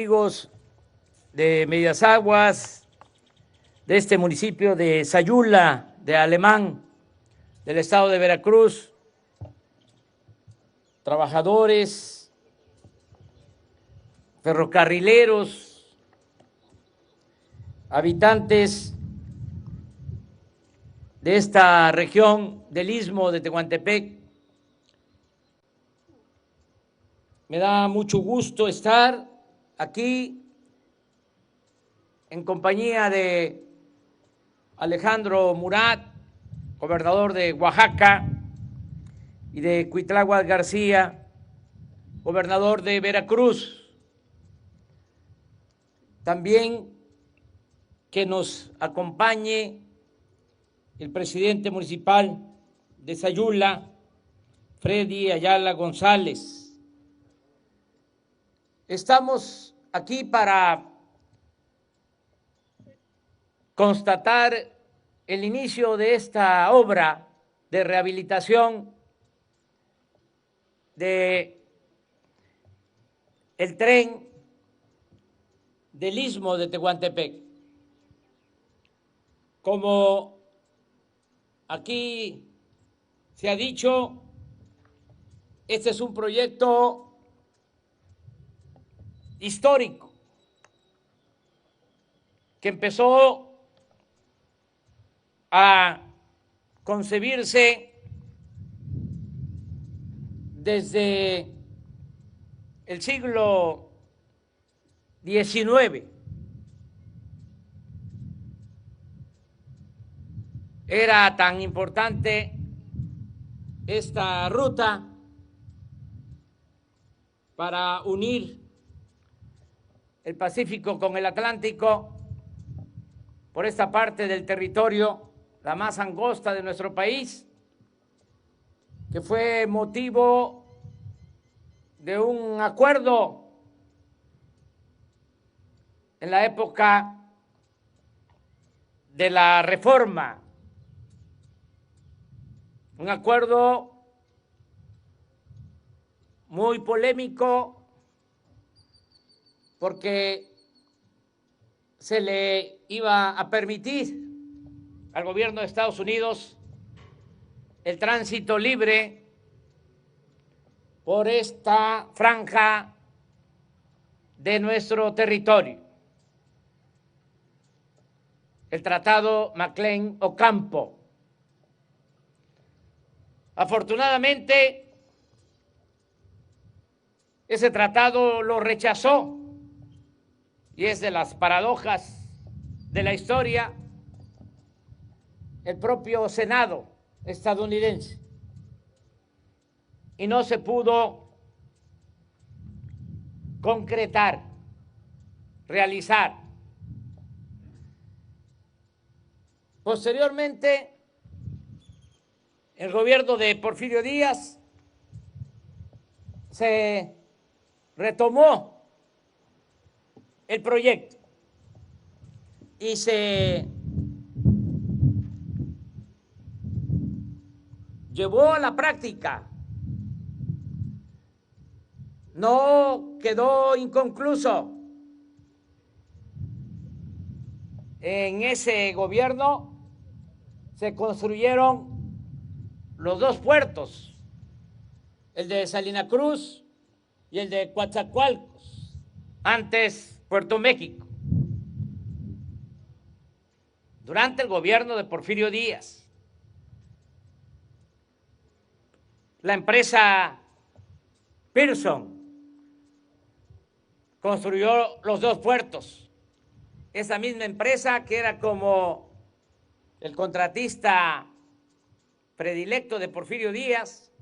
Amigos de Medias Aguas, de este municipio de Sayula, de Alemán, del estado de Veracruz, trabajadores, ferrocarrileros, habitantes de esta región del Istmo de Tehuantepec. Me da mucho gusto estar aquí en compañía de Alejandro Murat, gobernador de Oaxaca, y de Cuitláhuac García, gobernador de Veracruz. También que nos acompañe el presidente municipal de Sayula, Freddy Ayala González. Estamos aquí para constatar el inicio de esta obra de rehabilitación de el tren del Istmo de Tehuantepec. Como aquí se ha dicho, este es un proyecto histórico que empezó a concebirse desde el siglo XIX. Era tan importante esta ruta para unir el Pacífico con el Atlántico por esta parte del territorio, la más angosta de nuestro país, que fue motivo de un acuerdo en la época de la Reforma, un acuerdo muy polémico porque se le iba a permitir al gobierno de Estados Unidos el tránsito libre por esta franja de nuestro territorio. El Tratado McLean-Ocampo. Afortunadamente, ese tratado lo rechazó, y es de las paradojas de la historia, el propio Senado estadounidense, y no se pudo concretar, realizar. Posteriormente, el gobierno de Porfirio Díaz se retomó el proyecto y se llevó a la práctica. No quedó inconcluso. En ese gobierno se construyeron los dos puertos, el de Salina Cruz y el de Coatzacoalcos, antes Puerto México, durante el gobierno de Porfirio Díaz. La empresa Pearson construyó los dos puertos. Esa misma empresa que era como el contratista predilecto de Porfirio Díaz,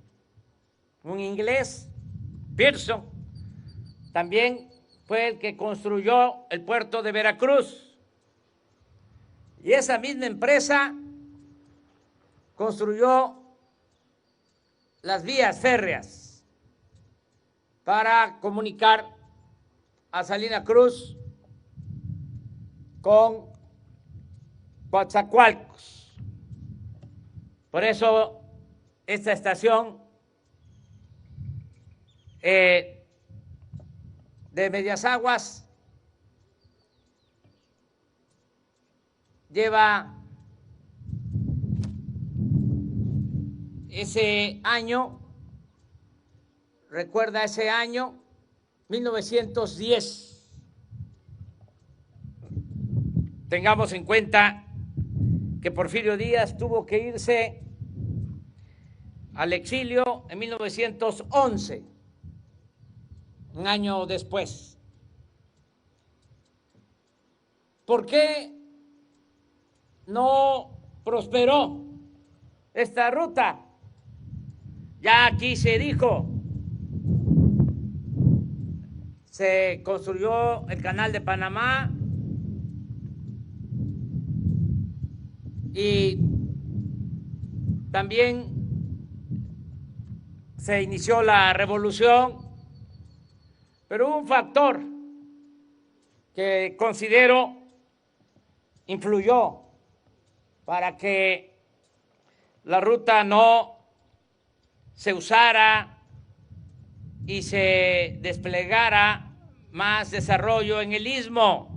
un inglés, Pearson, también fue el que construyó el puerto de Veracruz. Y esa misma empresa construyó las vías férreas para comunicar a Salina Cruz con Coatzacoalcos. Por eso esta estación de Medias Aguas lleva ese año, recuerda ese año, 1910. Tengamos en cuenta que Porfirio Díaz tuvo que irse al exilio en 1911, un año después. ¿Por qué no prosperó esta ruta? Ya aquí se dijo, se construyó el Canal de Panamá y también se inició la revolución, pero hubo un factor que considero influyó para que la ruta no se usara y se desplegara más desarrollo en el istmo.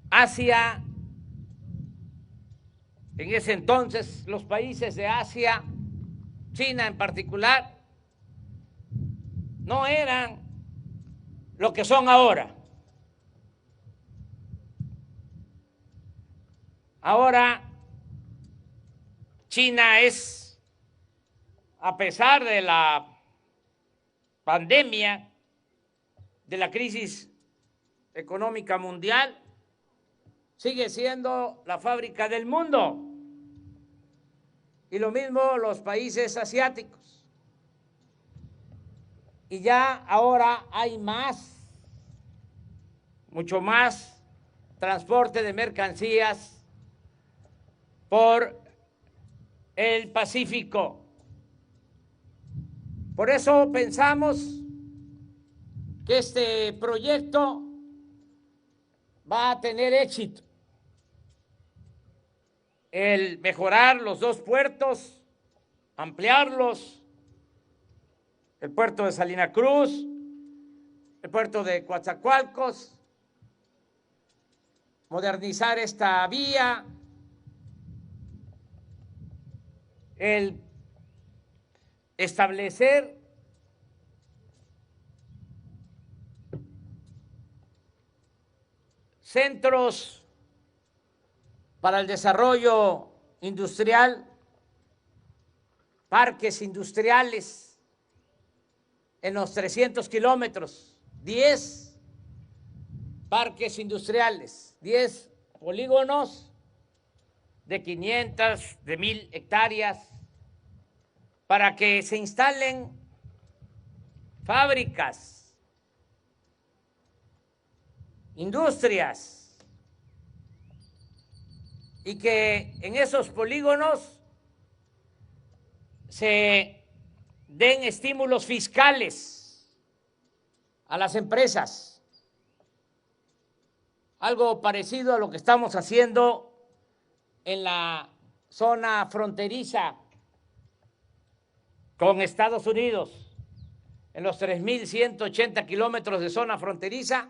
Asia, en ese entonces, los países de Asia, China en particular, no eran lo que son ahora. Ahora, China es, a pesar de la pandemia, de la crisis económica mundial, sigue siendo la fábrica del mundo. Y lo mismo los países asiáticos. Y ya ahora hay más, mucho más transporte de mercancías por el Pacífico. Por eso pensamos que este proyecto va a tener éxito. El mejorar los dos puertos, ampliarlos, el puerto de Salina Cruz, el puerto de Coatzacoalcos, modernizar esta vía, el establecer centros para el desarrollo industrial, parques industriales en los 300 kilómetros, 10 parques industriales, 10 polígonos de 500, de 1,000 hectáreas, para que se instalen fábricas, industrias, y que en esos polígonos se den estímulos fiscales a las empresas, algo parecido a lo que estamos haciendo en la zona fronteriza con Estados Unidos, en los 3,180 kilómetros de zona fronteriza,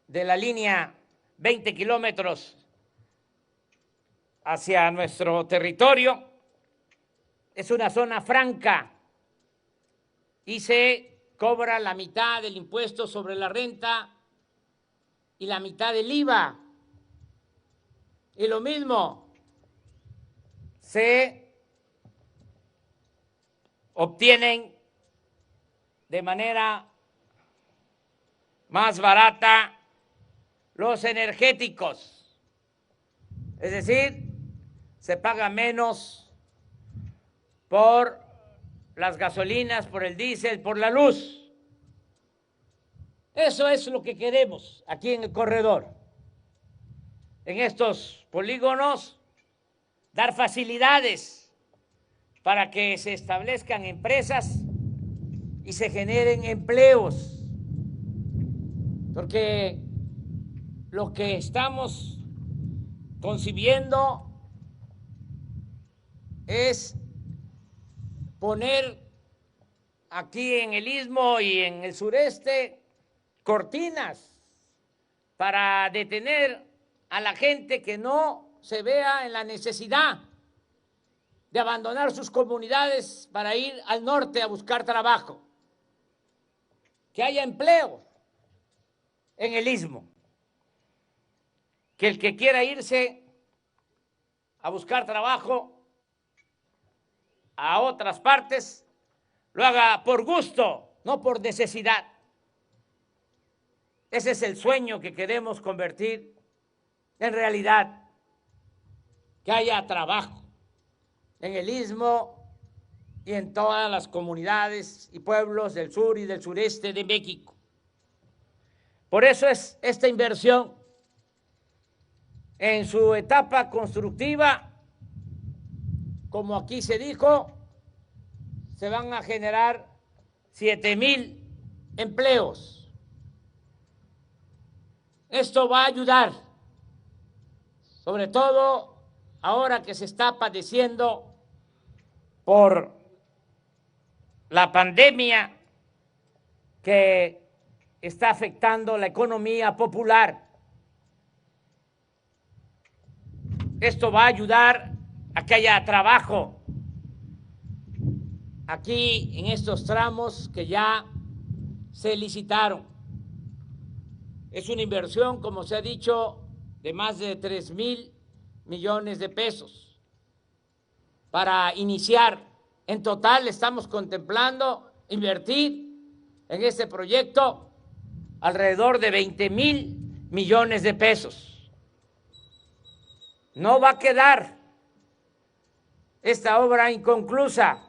de la línea 20 kilómetros hacia nuestro territorio. Es una zona franca y se cobra la mitad del impuesto sobre la renta y la mitad del IVA. Y lo mismo, se obtienen de manera más barata los energéticos, es decir, se paga menos por las gasolinas, por el diésel, por la luz. Eso es lo que queremos aquí en el corredor. En estos polígonos, dar facilidades para que se establezcan empresas y se generen empleos, porque lo que estamos concibiendo es poner aquí en el istmo y en el sureste cortinas para detener a la gente que no se vea en la necesidad de abandonar sus comunidades para ir al norte a buscar trabajo, que haya empleo en el Istmo, que el que quiera irse a buscar trabajo a otras partes lo haga por gusto, no por necesidad. Ese es el sueño que queremos convertir en realidad, que haya trabajo en el Istmo y en todas las comunidades y pueblos del sur y del sureste de México. Por eso es esta inversión en su etapa constructiva, como aquí se dijo, se van a generar 7,000 empleos. Esto va a ayudar, sobre todo ahora que se está padeciendo por la pandemia que está afectando la economía popular. Esto va a ayudar a que haya trabajo aquí en estos tramos que ya se licitaron. Es una inversión, como se ha dicho, de más de 3,000 millones de pesos para iniciar. En total estamos contemplando invertir en este proyecto alrededor de 20,000 millones de pesos. No va a quedar esta obra inconclusa,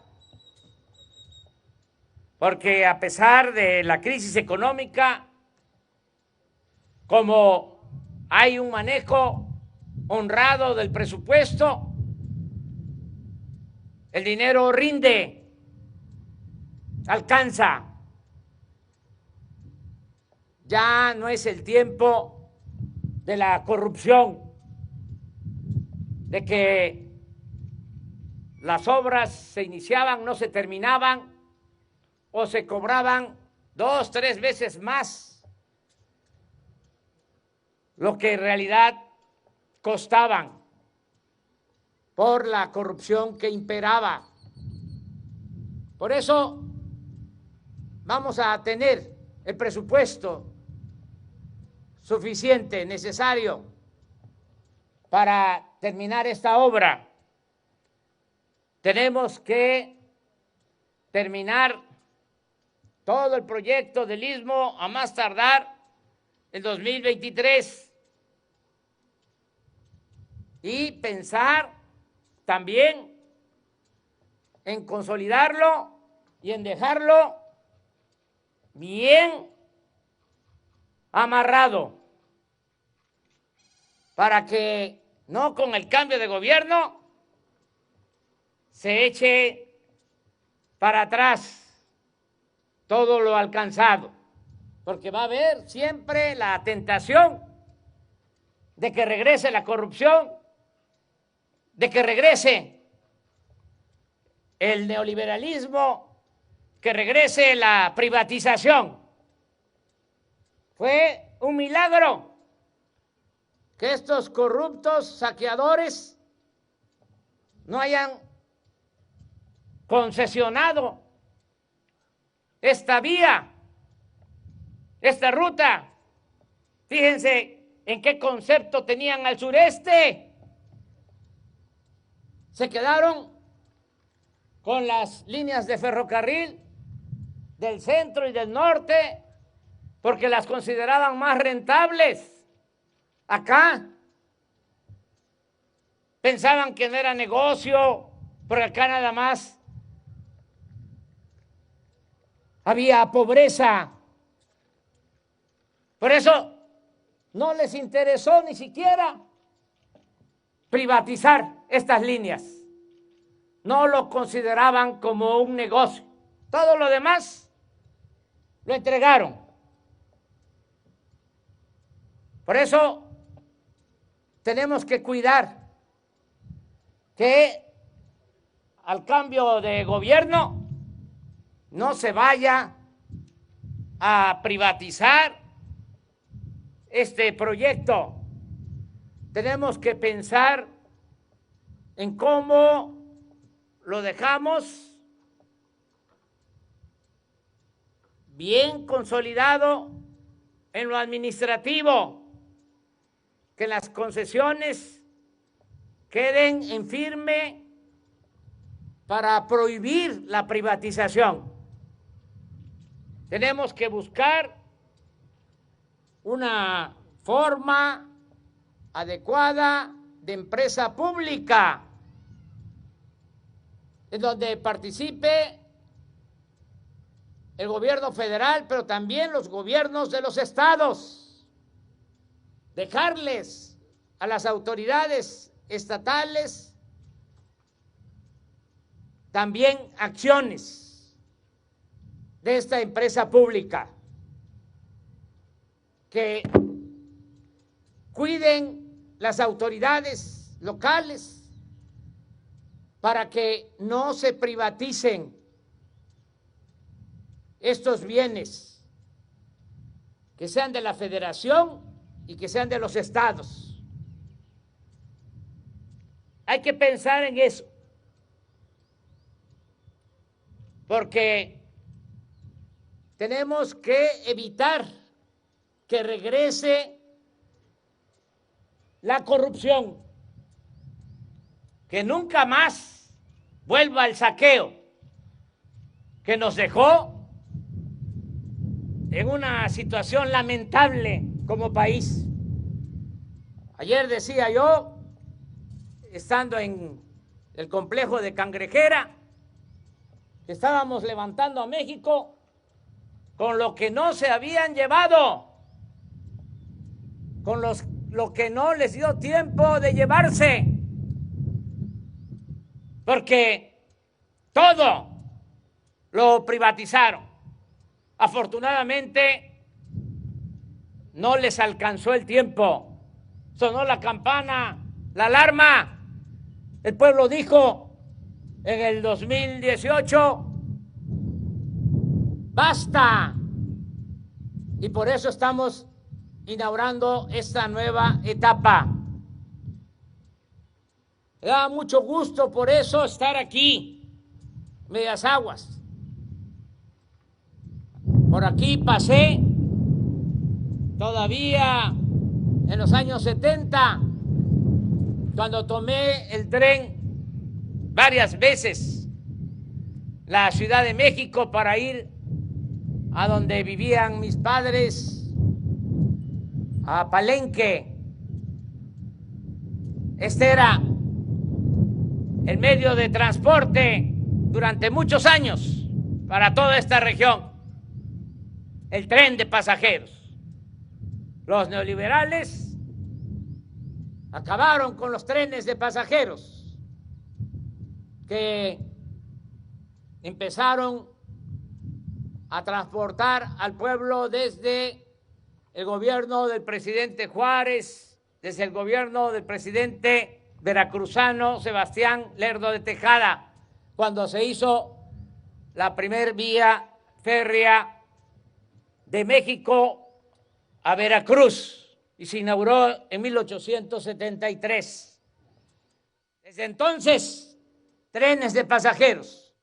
porque a pesar de la crisis económica, como hay un manejo honrado del presupuesto, el dinero rinde, alcanza. Ya no es el tiempo de la corrupción, de que las obras se iniciaban, no se terminaban, o se cobraban 2, 3 veces más lo que en realidad costaban por la corrupción que imperaba. Por eso vamos a tener el presupuesto suficiente, necesario, para terminar esta obra. Tenemos que terminar todo el proyecto del Istmo a más tardar el 2023 y pensar también en consolidarlo y en dejarlo bien amarrado, para que no con el cambio de gobierno se eche para atrás todo lo alcanzado, porque va a haber siempre la tentación de que regrese la corrupción, de que regrese el neoliberalismo, que regrese la privatización. Fue un milagro que estos corruptos saqueadores no hayan concesionado esta vía, esta ruta. Fíjense en qué concepto tenían al sureste. Se quedaron con las líneas de ferrocarril del centro y del norte porque las consideraban más rentables. Acá pensaban que no era negocio, porque acá nada más había pobreza. Por eso no les interesó ni siquiera privatizar estas líneas. No lo consideraban como un negocio. Todo lo demás lo entregaron. Por eso tenemos que cuidar que al cambio de gobierno no se vaya a privatizar este proyecto. Tenemos que pensar en cómo lo dejamos bien consolidado en lo administrativo, que las concesiones queden en firme para prohibir la privatización. Tenemos que buscar una forma adecuada de empresa pública en donde participe el gobierno federal, pero también los gobiernos de los estados. Dejarles a las autoridades estatales también acciones de esta empresa pública, que cuiden las autoridades locales para que no se privaticen estos bienes, que sean de la federación y que sean de los estados. Hay que pensar en eso, porque tenemos que evitar que regrese la corrupción, que nunca más vuelva el saqueo que nos dejó en una situación lamentable como país. Ayer decía yo, estando en el complejo de Cangrejera, que estábamos levantando a México con lo que no se habían llevado, con lo que no les dio tiempo de llevarse, porque todo lo privatizaron. Afortunadamente no les alcanzó el tiempo, sonó la campana, la alarma, el pueblo dijo en el 2018, basta, y por eso estamos inaugurando esta nueva etapa. Me da mucho gusto por eso estar aquí, Medias Aguas. Por aquí pasé todavía en los años 70, cuando tomé el tren varias veces, la Ciudad de México, para ir a donde vivían mis padres, a Palenque. Este era el medio de transporte durante muchos años para toda esta región, el tren de pasajeros. Los neoliberales acabaron con los trenes de pasajeros que empezaron a transportar al pueblo desde el gobierno del presidente Juárez, desde el gobierno del presidente veracruzano Sebastián Lerdo de Tejada, cuando se hizo la primer vía férrea de México a Veracruz y se inauguró en 1873. Desde entonces, trenes de pasajeros.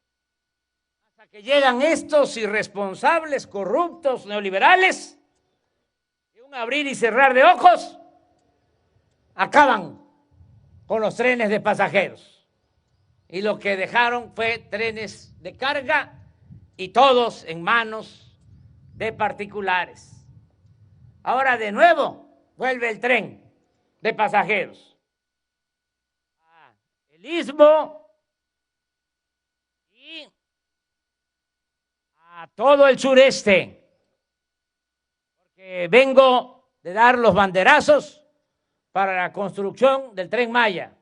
Hasta que llegan estos irresponsables, corruptos, neoliberales, y un abrir y cerrar de ojos, acaban con los trenes de pasajeros. Y lo que dejaron fue trenes de carga y todos en manos de particulares. Ahora de nuevo vuelve el tren de pasajeros. El Istmo y a todo el sureste. Porque vengo de dar los banderazos para la construcción del Tren Maya.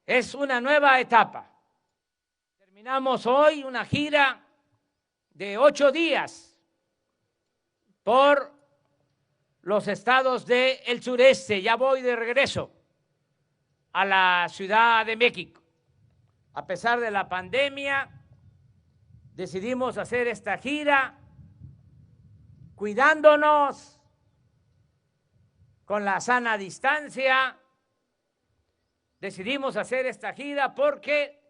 Es una nueva etapa. Terminamos hoy una gira de 8 días por los estados del sureste. Ya voy de regreso a la Ciudad de México. A pesar de la pandemia, decidimos hacer esta gira cuidándonos con la sana distancia. Decidimos hacer esta gira porque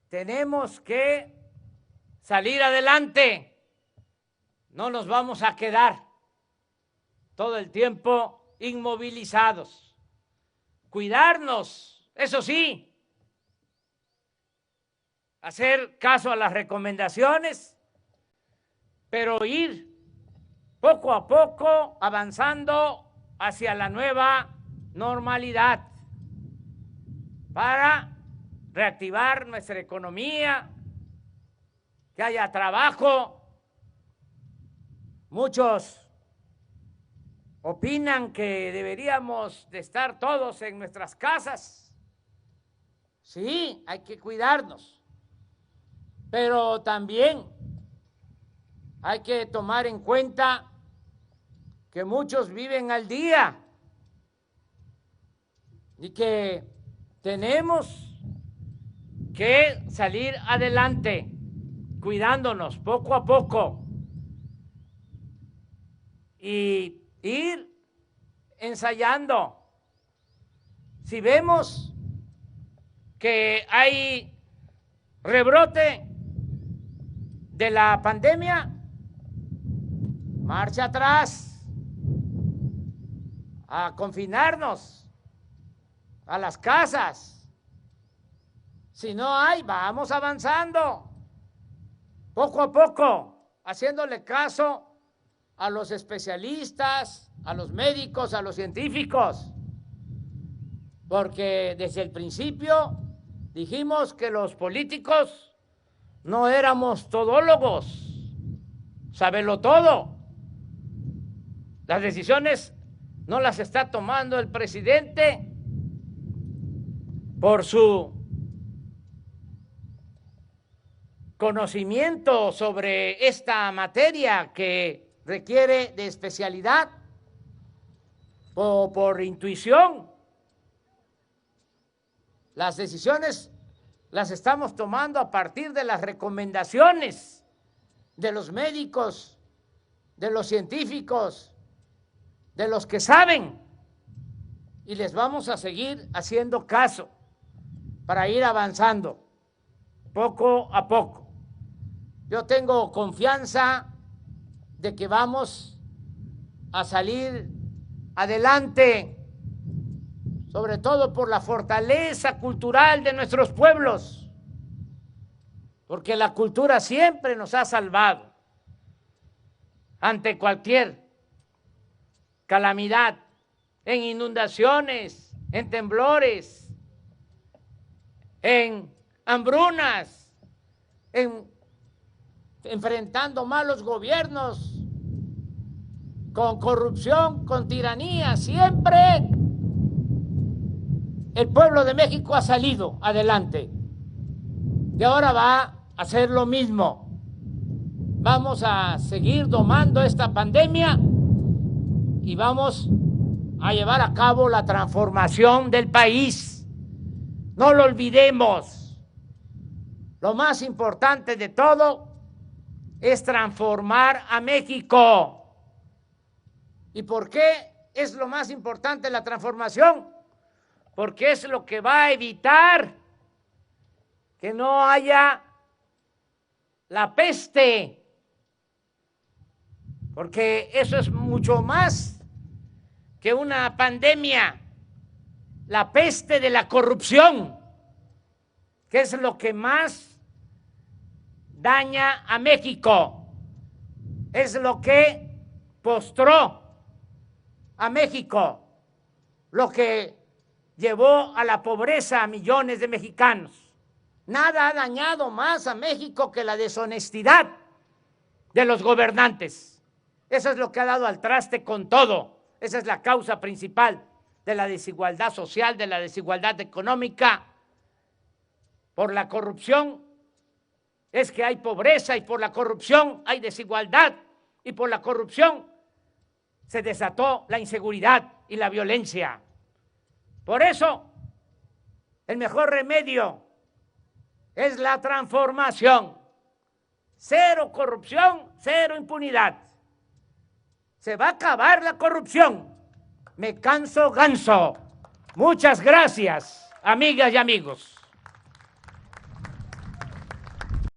tenemos que salir adelante. No nos vamos a quedar todo el tiempo inmovilizados. Cuidarnos, eso sí, hacer caso a las recomendaciones, pero ir poco a poco avanzando hacia la nueva normalidad para reactivar nuestra economía, que haya trabajo. Muchos opinan que deberíamos de estar todos en nuestras casas. Sí, hay que cuidarnos, pero también hay que tomar en cuenta que muchos viven al día y que tenemos que salir adelante, cuidándonos poco a poco y ir ensayando. Si vemos que hay rebrote de la pandemia, marcha atrás, a confinarnos a las casas. Si no hay, vamos avanzando, poco a poco, haciéndole caso a los especialistas, a los médicos, a los científicos, porque desde el principio dijimos que los políticos no éramos todólogos, sábelo todo. Las decisiones no las está tomando el presidente por su conocimiento sobre esta materia que requiere de especialidad o por intuición. Las decisiones las estamos tomando a partir de las recomendaciones de los médicos, de los científicos, de los que saben, y les vamos a seguir haciendo caso para ir avanzando poco a poco. Yo tengo confianza de que vamos a salir adelante, sobre todo por la fortaleza cultural de nuestros pueblos, porque la cultura siempre nos ha salvado ante cualquier calamidad, en inundaciones, en temblores, en hambrunas, enfrentando malos gobiernos, con corrupción, con tiranía. Siempre el pueblo de México ha salido adelante y ahora va a hacer lo mismo. Vamos a seguir domando esta pandemia y vamos a llevar a cabo la transformación del país. No lo olvidemos. Lo más importante de todo es transformar a México. ¿Y por qué es lo más importante la transformación? Porque es lo que va a evitar que no haya la peste, porque eso es mucho más que una pandemia, la peste de la corrupción, que es lo que más daña a México, es lo que postró a México, lo que llevó a la pobreza a millones de mexicanos. Nada ha dañado más a México que la deshonestidad de los gobernantes. Eso es lo que ha dado al traste con todo. Esa es la causa principal de la desigualdad social, de la desigualdad económica. Por la corrupción es que hay pobreza, y por la corrupción hay desigualdad, y por la corrupción se desató la inseguridad y la violencia. Por eso, el mejor remedio es la transformación. Cero corrupción, cero impunidad. Se va a acabar la corrupción. Me canso ganso. Muchas gracias, amigas y amigos.